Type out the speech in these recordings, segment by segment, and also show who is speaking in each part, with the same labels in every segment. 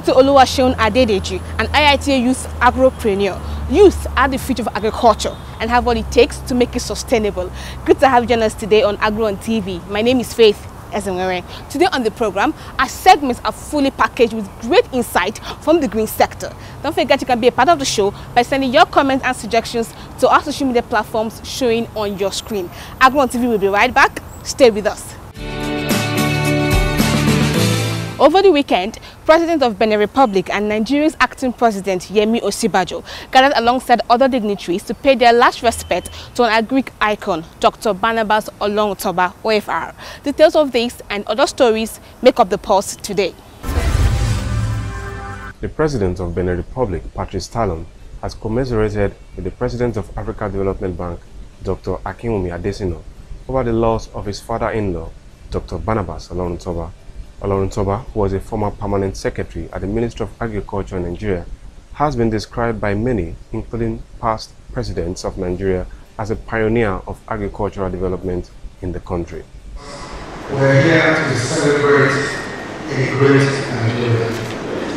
Speaker 1: According to Oluwaseun Adedeji, an IITA youth agropreneur, youth are the future of agriculture and have what it takes to make it sustainable. Good to have you join us today on Agro on TV. My name is Faith. Today on the program, our segments are fully packaged with great insight from the green sector. Don't forget you can be a part of the show by sending your comments and suggestions to our social media platforms showing on your screen. Agro on TV will be right back. Stay with us. Over the weekend, President of Benin Republic and Nigeria's acting president Yemi Osinbajo gathered alongside other dignitaries to pay their last respect to an agric icon, Dr. Barnabas Olorunoba, OFR. Details of this and other stories make up the pulse today.
Speaker 2: The President of Benin Republic, Patrice Talon, has commiserated with the President of Africa Development Bank, Dr. Akinwumi Adesina, over the loss of his father-in-law, Dr. Barnabas Olorunoba. Olorunoba, who was a former permanent secretary at the Ministry of Agriculture in Nigeria, has been described by many, including past presidents of Nigeria, as a pioneer of agricultural development in the country.
Speaker 3: We're here to celebrate a great Nigeria,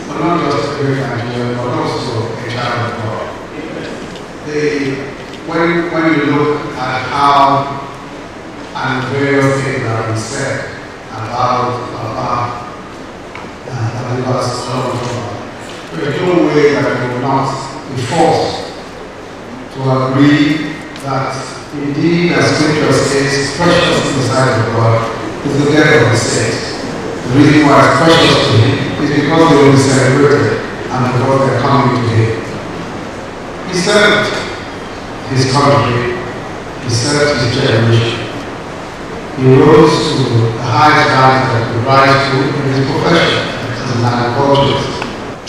Speaker 3: but not just a great Nigeria, but also a child of God. When you look at how and various things that we said about Barnabas Olorunoba, there is no way that we will not be forced to agree that indeed, as Scripture says, precious in the sight of God is the death of the saints. The reason why it's precious to him is because they will be celebrated and because they are coming to him. He served his country, he served his generation. He rose to the highest rank that he could rise to in his profession as an agriculturist.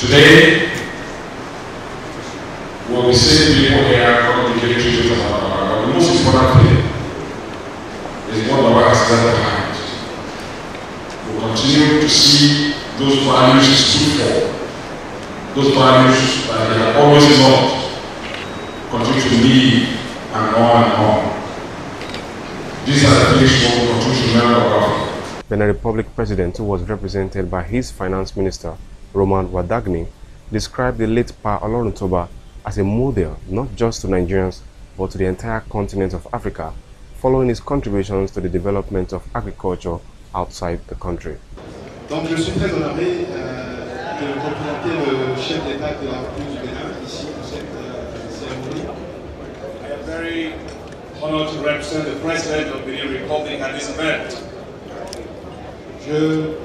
Speaker 4: Today, when we see people here coming to the the most important thing is what Baba has done behind. We continue to see those values stood for, those values that they have always loved, continue to live and on. These are the things we will continue to learn about.
Speaker 2: Benin Republic President, who was represented by his Finance Minister, Roman Wadagni, described the late Pa Olorunoba as a model not just to Nigerians but to the entire continent of Africa, following his contributions to the development of agriculture outside the country.
Speaker 5: Donc je suis très honoré de représenter le chef d'État de la République du Bénin ici pour cette cérémonie. I am very honored to represent the President of the Benin Republic at this event. Je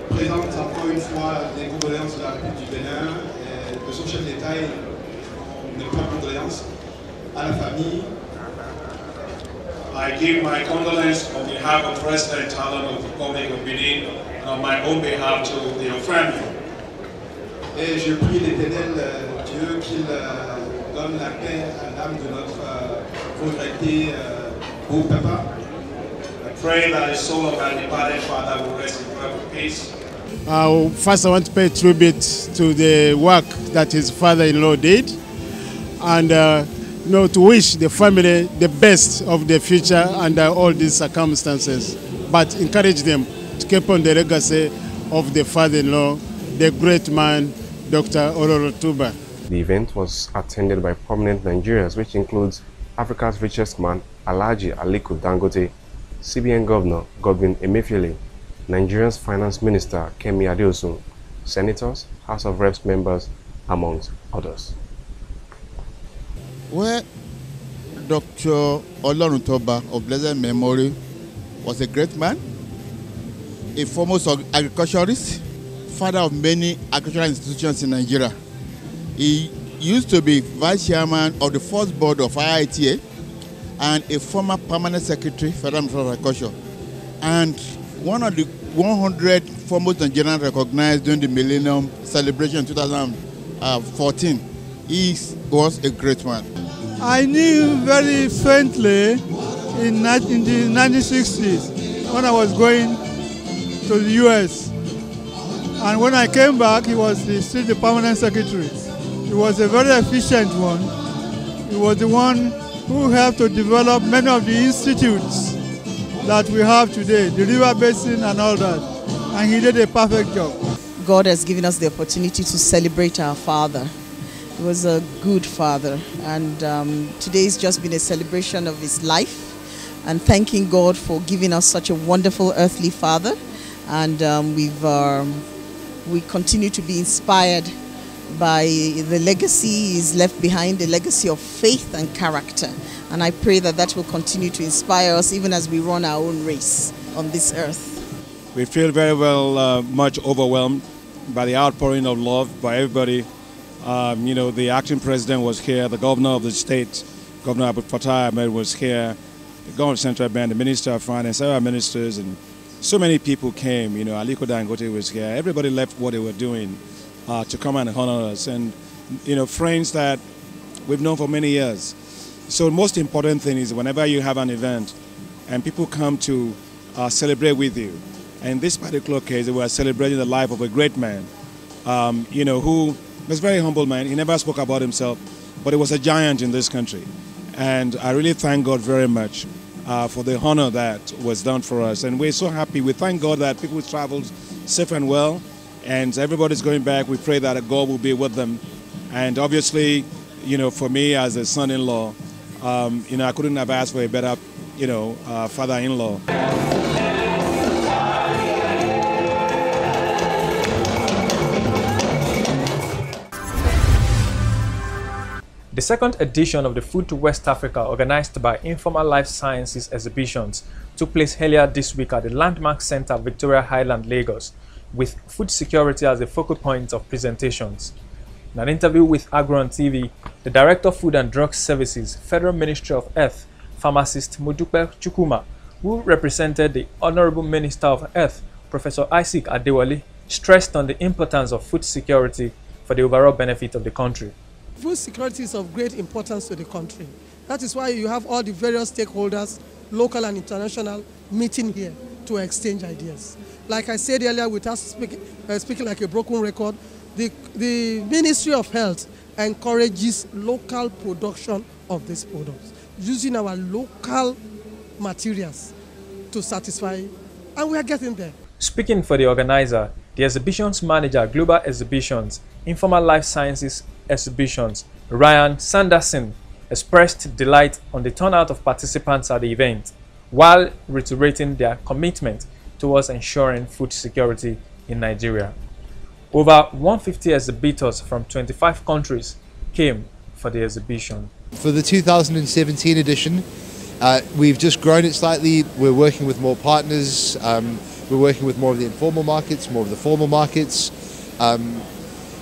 Speaker 5: présente encore une fois les condoléances de la République du Bénin, de son chef d'État et mes propres condoléances à la famille.
Speaker 4: I give my condolence on behalf of President Talon of the Republic of Benin and on my own behalf to your family.
Speaker 5: Et je prie l'Éternel Dieu qu'il donne la paix à l'âme de notre regretté beau papa.
Speaker 4: I pray that the soul of our departed father will rest in perfect peace.
Speaker 6: First, I want to pay tribute to the work that his father-in-law did, and to wish the family the best of the future under all these circumstances, but encourage them to keep on the legacy of the father-in-law, the great man, Dr. Olorunoba.
Speaker 2: The event was attended by prominent Nigerians, which includes Africa's richest man, Alhaji Aliko Dangote, CBN Governor Godwin Emefiele, Nigeria's Finance Minister Kemi Adeosun, senators, House of Reps members, amongst others.
Speaker 7: Well, Dr. Olorunoba of blessed memory was a great man, a foremost agriculturist, father of many agricultural institutions in Nigeria. He used to be vice chairman of the first board of IITA and a former permanent secretary, Federal Ministry of Agriculture, and one of the 100 foremost Nigerians recognized during the Millennium Celebration in 2014. He was a great man.
Speaker 8: I knew him very faintly in the 1960s when I was going to the US. And when I came back, he was still the permanent secretary. He was a very efficient one. He was the one who helped to develop many of the institutes that we have today, the river basin and all that. And he did a perfect job.
Speaker 9: God has given us the opportunity to celebrate our father. He was a good father, and today's just been a celebration of his life and thanking God for giving us such a wonderful earthly father. And we continue to be inspired by the legacy he's left behind, the legacy of faith and character. And I pray that that will continue to inspire us even as we run our own race on this earth.
Speaker 10: We feel very much overwhelmed by the outpouring of love by everybody. You know, the acting president was here, the governor of the state, Governor Abdul Fattah Ahmed was here, the governor of Central Bank, the minister of finance, several ministers, and so many people came. You know, Aliko Dangote was here. Everybody left what they were doing to come and honor us, and you know, friends that we've known for many years. So the most important thing is whenever you have an event and people come to celebrate with you. And in this particular case, we are celebrating the life of a great man, you know, who was a very humble man. He never spoke about himself, but he was a giant in this country. And I really thank God very much for the honor that was done for us. And we're so happy. We thank God that people traveled safe and well, and everybody's going back. We pray that God will be with them. And obviously, you know, for me as a son-in-law, you know, I couldn't have asked for a better, you know, father-in-law.
Speaker 11: The second edition of the Food to West Africa, organized by Informal Life Sciences Exhibitions, took place earlier this week at the Landmark Center, Victoria Highland, Lagos, with food security as the focal point of presentations. In an interview with Agro Ontv, the Director of Food and Drug Services, Federal Ministry of Health, pharmacist Modupe Chukwuma, who represented the Honorable Minister of Health, Professor Isaac Adewale, stressed on the importance of food security for the overall benefit of the country.
Speaker 12: Food security is of great importance to the country. That is why you have all the various stakeholders, local and international, meeting here to exchange ideas. Like I said earlier, without speaking like a broken record, the Ministry of Health encourages local production of these products, using our local materials to satisfy, and we are getting there.
Speaker 11: Speaking for the organizer, the exhibitions manager, Global Exhibitions, Informal Life Sciences Exhibitions, Ryan Sanderson, expressed delight on the turnout of participants at the event, while reiterating their commitment towards ensuring food security in Nigeria. Over 150 exhibitors from 25 countries came for the exhibition.
Speaker 13: For the 2017 edition, we've just grown it slightly. We're working with more partners. We're working with more of the informal markets, more of the formal markets.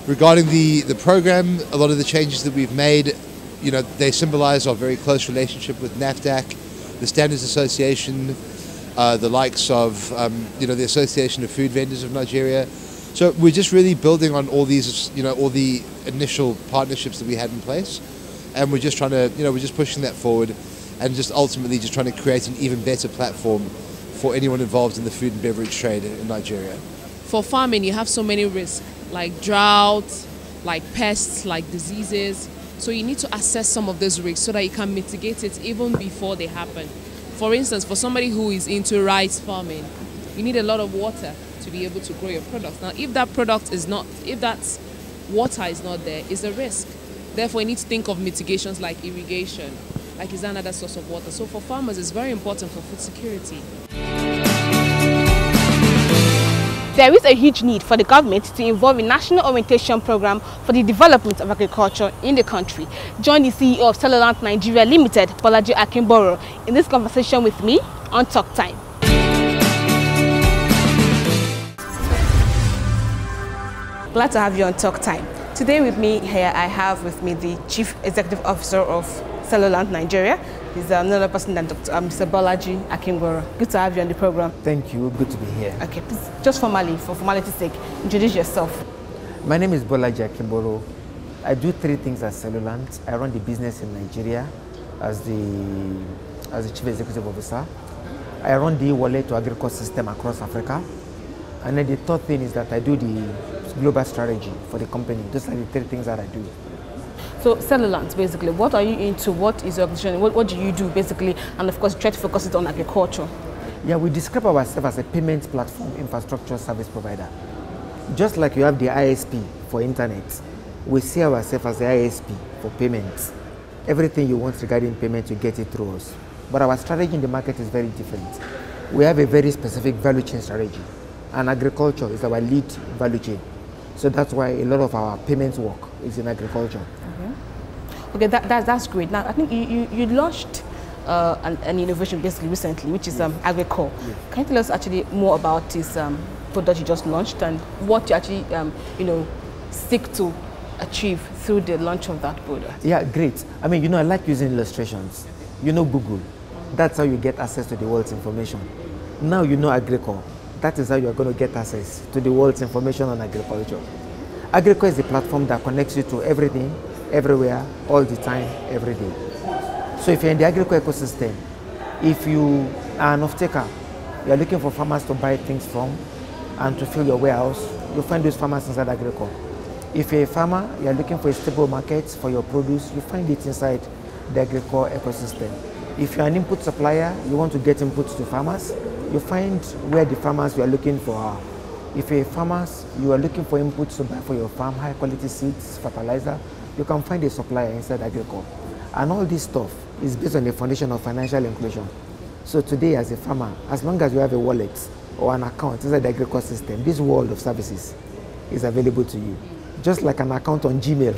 Speaker 13: Regarding the program, a lot of the changes that we've made, you know, they symbolize our very close relationship with NAFDAC, the Standards Association, the likes of, you know, the Association of Food Vendors of Nigeria. So we're just really building on all these, you know, all the initial partnerships that we had in place, and we're just trying to, you know, we're just pushing that forward, and just ultimately just trying to create an even better platform for anyone involved in the food and beverage trade in Nigeria.
Speaker 14: For farming, you have so many risks, like drought, like pests, like diseases. So you need to assess some of those risks so that you can mitigate it even before they happen. For instance, for somebody who is into rice farming, you need a lot of water to be able to grow your product. Now, if that product is not, if that water is not there, it's a risk. Therefore, you need to think of mitigations like irrigation, like is another source of water. So for farmers, it's very important for food security.
Speaker 1: There is a huge need for the government to involve a national orientation program for the development of agriculture in the country. Join the CEO of Cellulant Nigeria Limited, Bolaji Akinboro, in this conversation with me on Talk Time. Glad to have you on Talk Time. Today with me here, I have with me the Chief Executive Officer of Cellulant Nigeria. He's another person than Mr. Bolaji Akinboro. Good to have you on the program.
Speaker 15: Thank you. Good to be here. Okay,
Speaker 1: please, just formally, for formality's sake, introduce yourself.
Speaker 15: My name is Bolaji Akinboro. I do three things at Cellulant. I run the business in Nigeria as the Chief Executive Officer. I run the e-wallet to agriculture system across Africa. And then the third thing is that I do the global strategy for the company. Those are the three things that I do.
Speaker 1: So Cellulant, basically, what are you into? What is your position? What do you do, basically? And of course, try to focus it on agriculture.
Speaker 15: Yeah, we describe ourselves as a payment platform infrastructure service provider. Just like you have the ISP for internet, we see ourselves as the ISP for payments. Everything you want regarding payment, you get it through us. But our strategy in the market is very different. We have a very specific value chain strategy, and agriculture is our lead value chain. So that's why a lot of our payments work is in agriculture.
Speaker 1: Okay, that's great. Now, I think you launched an innovation basically recently, which is Agro. Yes. Can you tell us actually more about this product you just launched and what you actually seek to achieve through the launch of that product?
Speaker 15: Yeah, great. I mean, I like using illustrations. Google. That's how you get access to the world's information. Now Agro. That is how you are going to get access to the world's information on agriculture. Agro is a platform that connects you to everything, everywhere, all the time, every day. So if you're in the Agro ecosystem, if you are an off-taker, you are looking for farmers to buy things from and to fill your warehouse, you'll find those farmers inside Agro. If you're a farmer, you are looking for a stable market for your produce, you find it inside the Agro ecosystem. If you're an input supplier, you want to get inputs to farmers, you find where the farmers you are looking for are. If you're a farmer, you are looking for inputs to buy for your farm, high quality seeds, fertilizer, you can find a supplier inside Agro. And all this stuff is based on the foundation of financial inclusion. So today as a farmer, as long as you have a wallet or an account inside the Agro system, this world of services is available to you. Just like an account on Gmail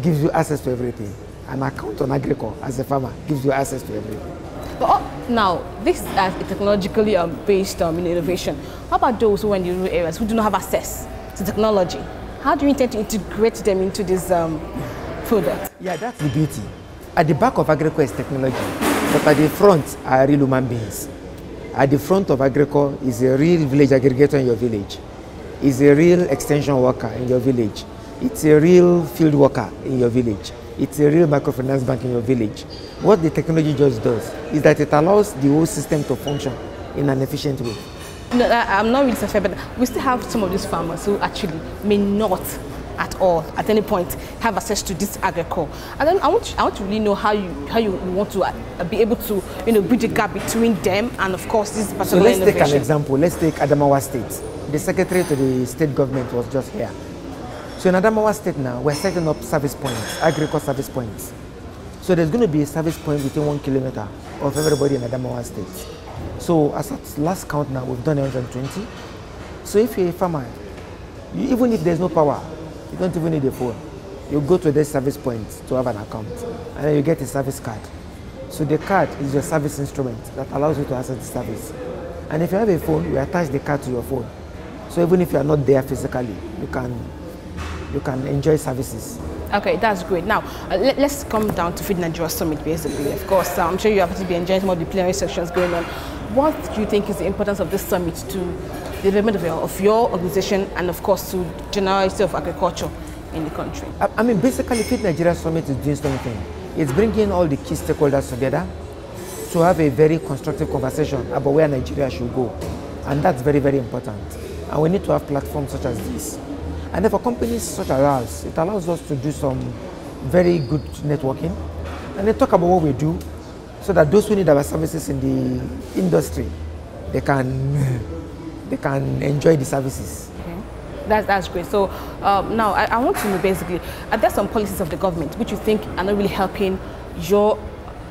Speaker 15: gives you access to everything, an account on Agro as a farmer gives you access to everything.
Speaker 1: But now, this is a technologically based innovation. How about those who are in the rural areas who do not have access to technology? How do you intend to integrate them into this product?
Speaker 15: Yeah, that's the beauty. At the back of Agro is technology, but at the front are real human beings. At the front of Agro is a real village aggregator in your village. Is a real extension worker in your village. It's a real field worker in your village. It's a real microfinance bank in your village. What the technology just does is that it allows the whole system to function in an efficient way.
Speaker 1: No, I'm not really satisfied, but we still have some of these farmers who actually may not at all, at any point, have access to this Agro. And then I want to really know how you want to be able to bridge the gap between them and of course this particular innovation.
Speaker 15: So let's take an example. Let's take Adamawa State. The secretary to the state government was just here. So in Adamawa State now, we're setting up service points, Agro service points. So there's going to be a service point within 1 kilometer of everybody in Adamawa State. So as at last count now, we've done 120. So if you're a farmer, even if there's no power, you don't even need a phone. You go to this service point to have an account, and then you get a service card. So the card is your service instrument that allows you to access the service. And if you have a phone, you attach the card to your phone. So even if you are not there physically, you can enjoy services.
Speaker 1: Okay, that's great. Now, let's come down to Feed Nigeria Summit, basically. Of course, I'm sure you have to be enjoying some of the plenary sections going on. What do you think is the importance of this summit to the development of your organization and, of course, to generality of agriculture in the country?
Speaker 15: I mean, basically, Feed Nigeria Summit is doing something. It's bringing all the key stakeholders together to have a very constructive conversation about where Nigeria should go. And that's very, very important. And we need to have platforms such as this. And then for companies such as ours, it allows us to do some very good networking and then talk about what we do so that those who need our services in the industry, they can enjoy the services.
Speaker 1: Okay. That's great. So now I want to know basically, are there some policies of the government which you think are not really helping your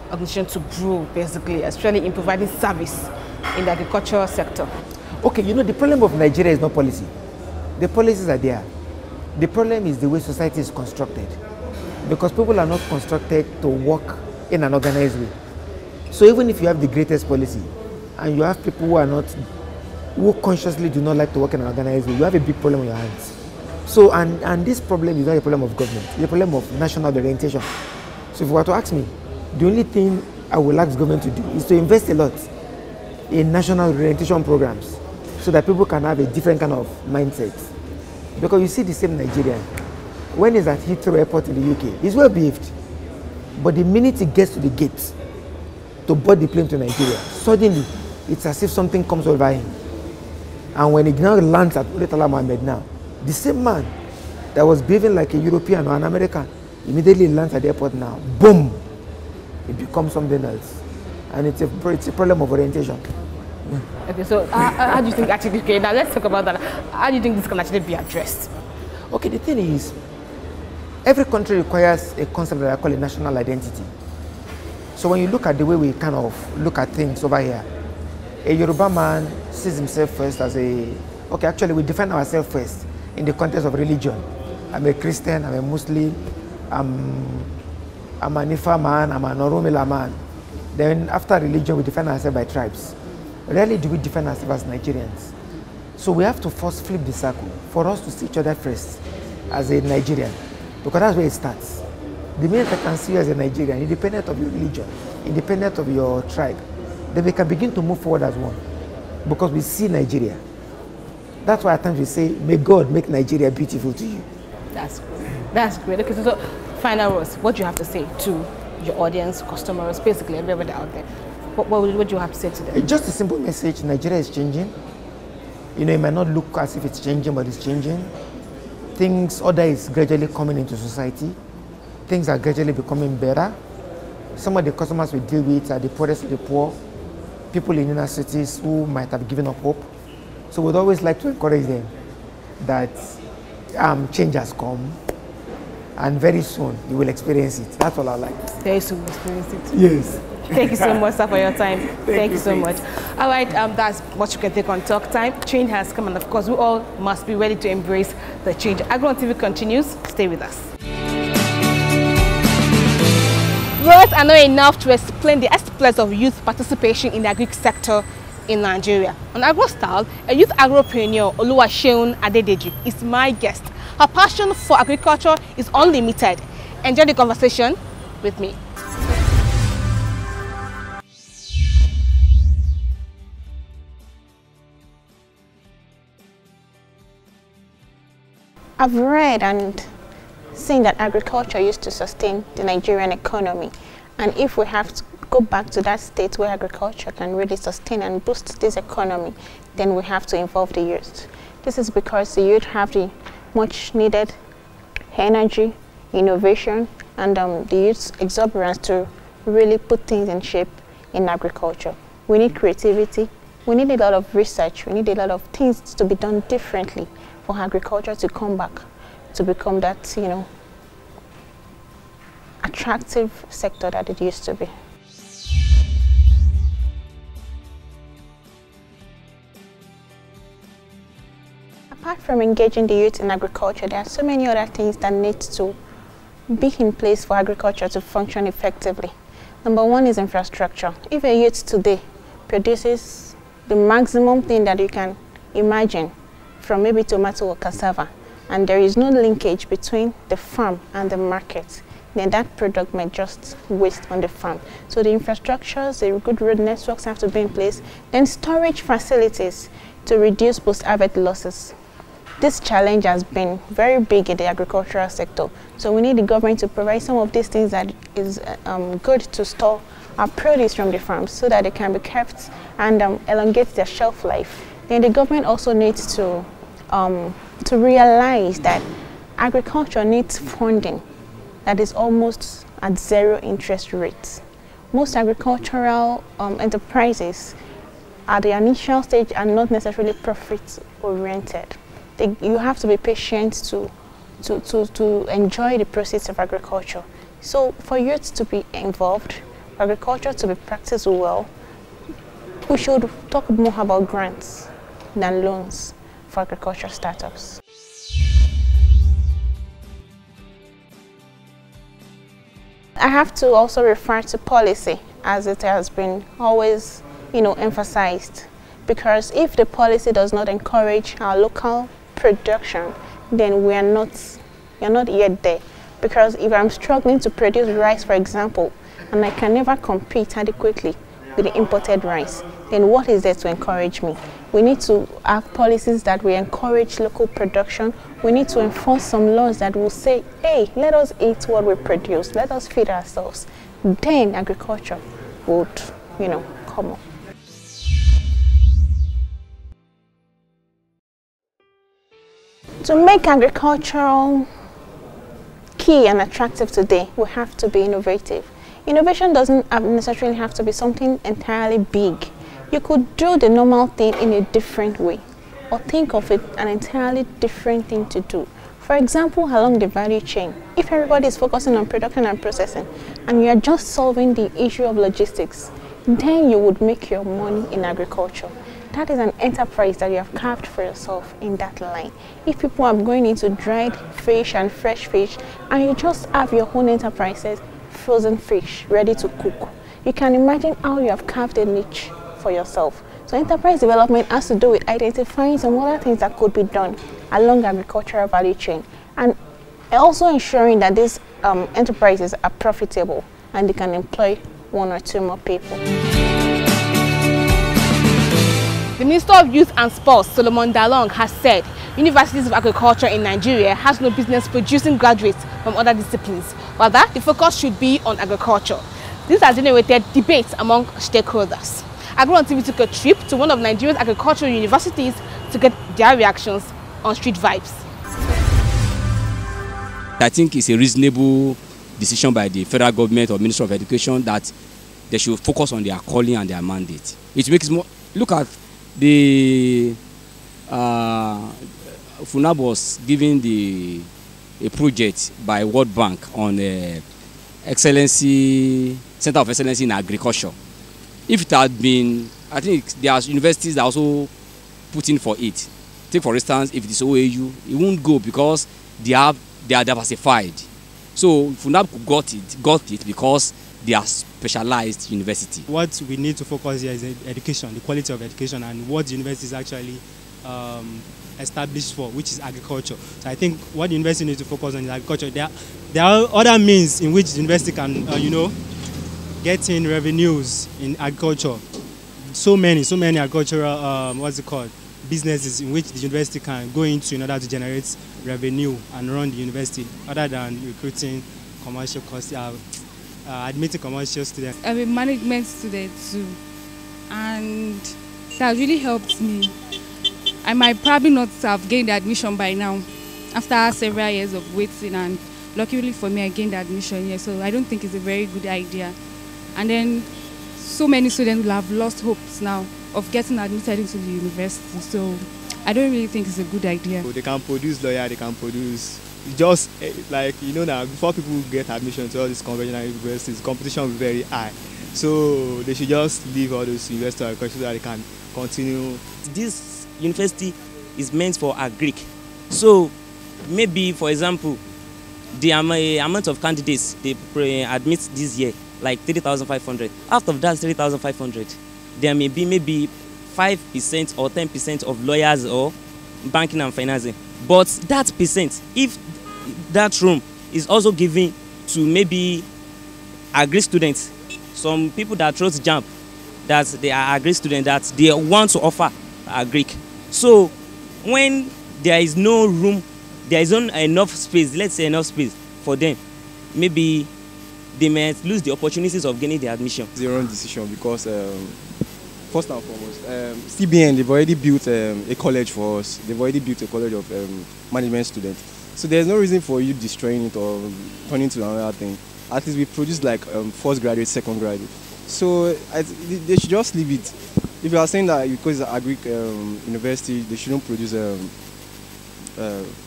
Speaker 1: organization to grow basically, especially in providing service in the agricultural sector?
Speaker 15: Okay, the problem of Nigeria is not policy. The policies are there. The problem is the way society is constructed. Because people are not constructed to work in an organized way. So even if you have the greatest policy and you have people who consciously do not like to work in an organized way, you have a big problem on your hands. So, and this problem is not a problem of government, it's a problem of national orientation. So if you were to ask me, the only thing I will ask government to do is to invest a lot in national orientation programs so that people can have a different kind of mindset. Because you see the same Nigerian, when he's at Heathrow Airport in the UK, he's well behaved. But the minute he gets to the gate to board the plane to Nigeria, suddenly it's as if something comes over him. And when he now lands at Uretala Mohammed now, the same man that was behaving like a European or an American immediately lands at the airport now. Boom! It becomes something else. And it's a problem of orientation.
Speaker 1: Okay, so how do you think actually, okay, now let's talk about that. How do you think this can actually be addressed?
Speaker 15: Okay, the thing is, every country requires a concept that I call a national identity. So when you look at the way we kind of look at things over here, a Yoruba man sees himself first as a, okay, actually we define ourselves first in the context of religion. I'm a Christian, I'm a Muslim, I'm an Ifa man, I'm an Oromila man. Then after religion, we define ourselves by tribes. Rarely do we define ourselves as Nigerians. So we have to first flip the circle for us to see each other first as a Nigerian, because that's where it starts. The minute I can see you as a Nigerian, independent of your religion, independent of your tribe, then we can begin to move forward as one, because we see Nigeria. That's why at times we say, may God make Nigeria beautiful to you.
Speaker 1: That's great. That's great. Okay, so final words, what do you have to say to your audience, customers, basically everybody out there? What do you have to say to them?
Speaker 15: Just a simple message, Nigeria is changing. You know, it might not look as if it's changing, but it's changing. Order is gradually coming into society. Things are gradually becoming better. Some of the customers we deal with are the poorest of the poor, people in inner cities who might have given up hope. So we'd always like to encourage them that change has come, and very soon you will experience it. That's all I like.
Speaker 1: Very soon we'll experience it.
Speaker 15: Yes.
Speaker 1: Thank you so much, sir, for your time. Thank you so much. All right, that's what you can take on Talk Time. Change has come, and of course, we all must be ready to embrace the change. Agro Ontv continues. Stay with us. Words are not enough to explain the exploits of youth participation in the agri sector in Nigeria. On Agro Style, a youth agropreneur, Oluwaseun Adedeji, is my guest. Her passion for agriculture is unlimited. Enjoy the conversation with me.
Speaker 16: I've read and seen that agriculture used to sustain the Nigerian economy. And if we have to go back to that state where agriculture can really sustain and boost this economy, then we have to involve the youth. This is because the youth have the much needed energy, innovation, and the youth's exuberance to really put things in shape in agriculture. We need creativity. We need a lot of research. We need a lot of things to be done differently for agriculture to come back to become that, you know, attractive sector that it used to be. Apart from engaging the youth in agriculture, there are so many other things that need to be in place for agriculture to function effectively. Number one is infrastructure. If a youth today produces the maximum thing that you can imagine from maybe tomato or cassava, and there is no linkage between the farm and the market, then that product might just waste on the farm. So the infrastructures, the good road networks have to be in place. Then storage facilities to reduce post-harvest losses. This challenge has been very big in the agricultural sector. So we need the government to provide some of these things that is good to store our produce from the farms so that they can be kept and elongate their shelf life. Then the government also needs to realize that agriculture needs funding that is almost at zero interest rates. Most agricultural enterprises at the initial stage are not necessarily profit oriented. You have to be patient to enjoy the proceeds of agriculture. So for youth to be involved, agriculture to be practiced well, we should talk more about grants than loans for agriculture startups. I have to also refer to policy, as it has been always, emphasized, because if the policy does not encourage our local production, then we are not yet there. Because if I'm struggling to produce rice, for example, and I can never compete adequately with the imported rice, then what is there to encourage me? We need to have policies that will encourage local production. We need to enforce some laws that will say, hey, let us eat what we produce, let us feed ourselves. Then agriculture would, come up. To make agricultural key and attractive today, we have to be innovative. Innovation doesn't necessarily have to be something entirely big. You could do the normal thing in a different way, or think of it an entirely different thing to do. For example, along the value chain, if everybody is focusing on production and processing, and you are just solving the issue of logistics, then you would make your money in agriculture. That is an enterprise that you have carved for yourself in that line. If people are going into dried fish and fresh fish, and you just have your own enterprises, frozen fish, ready to cook, you can imagine how you have carved a niche for yourself. So enterprise development has to do with identifying some other things that could be done along the agricultural value chain, and also ensuring that these enterprises are profitable and they can employ 1 or 2 more people.
Speaker 1: The Minister of Youth and Sports, Solomon Dalong, has said Universities of Agriculture in Nigeria has no business producing graduates from other disciplines. Rather, the focus should be on agriculture. This has generated debates among stakeholders. Agro Ontv took a trip to one of Nigeria's agricultural universities to get their reactions on street vibes.
Speaker 17: I think it's a reasonable decision by the federal government or Minister of Education that they should focus on their calling and their mandate. It makes more. Look at the FUNAB was given a project by World Bank on excellency, Center of Excellency in Agriculture. If it had been, I think there are universities that also put in for it. Take for instance, if it is OAU, it won't go because they are diversified. So FUNAB got it because they are specialized university.
Speaker 18: What we need to focus here is education, the quality of education, and what the university is actually established for, which is agriculture. So I think what the university needs to focus on is agriculture. There are other means in which the university can, get in revenues in agriculture. So many agricultural, businesses in which the university can go into in order to generate revenue and run the university, other than recruiting commercial courses, admitting commercial students.
Speaker 19: I'm a management student too, and that really helped me. I might probably not have gained the admission by now, after several years of waiting, and luckily for me I gained the admission here, so I don't think it's a very good idea. And then so many students will have lost hopes now of getting admitted into the university, so I don't really think it's a good idea.
Speaker 18: They can produce lawyers, they can produce, just like, now before people get admission to all these conventional universities, competition will be very high. So they should just leave all those universities so that they can continue.
Speaker 20: This university is meant for agric. So maybe, for example, the amount of candidates they admit this year, like 3,500. Out of that 3,500, there may be maybe 5% or 10% of lawyers or banking and financing. But that percent, if that room is also given to maybe agri students, some people that wrote JAMB, that they are agri students, that they want to offer agric. So when there is no room, there isn't enough space, let's say enough space for them, maybe they may lose the opportunities of getting the admission.
Speaker 21: It's the wrong decision because first and foremost, CBN, they've already built a college for us. They've already built a college of management students. So there's no reason for you destroying it or turning it to another thing. At least we produce like first graduate, second graduate. So they should just leave it. If you are saying that because it's an agric university, they shouldn't produce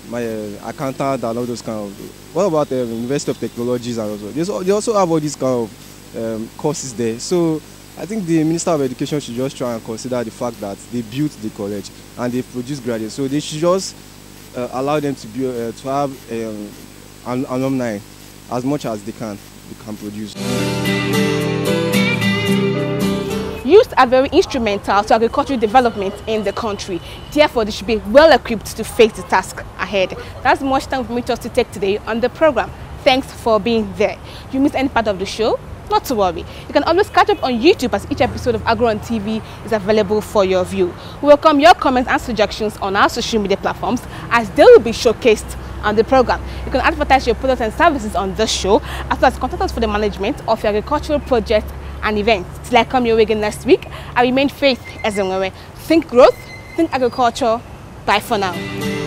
Speaker 21: my accountant and all those kind of. What about the University of Technologies and also? They also have all these kind of courses there. So I think the Minister of Education should just try and consider the fact that they built the college and they produce graduates. So they should just allow them to be to have an alumni as much as they can produce.
Speaker 1: Youth are very instrumental to agricultural development in the country. Therefore, they should be well equipped to face the task ahead. That's much time for me to take today on the program. Thanks for being there. If you missed any part of the show, not to worry. You can always catch up on YouTube as each episode of Agro Ontv is available for your view. We welcome your comments and suggestions on our social media platforms as they will be showcased on the program. You can advertise your products and services on this show, as well as contact us for the management of your agricultural projects and events. Till I come your way again next week, I remain Faith Ezenwewe. Think growth, think agriculture. Bye for now.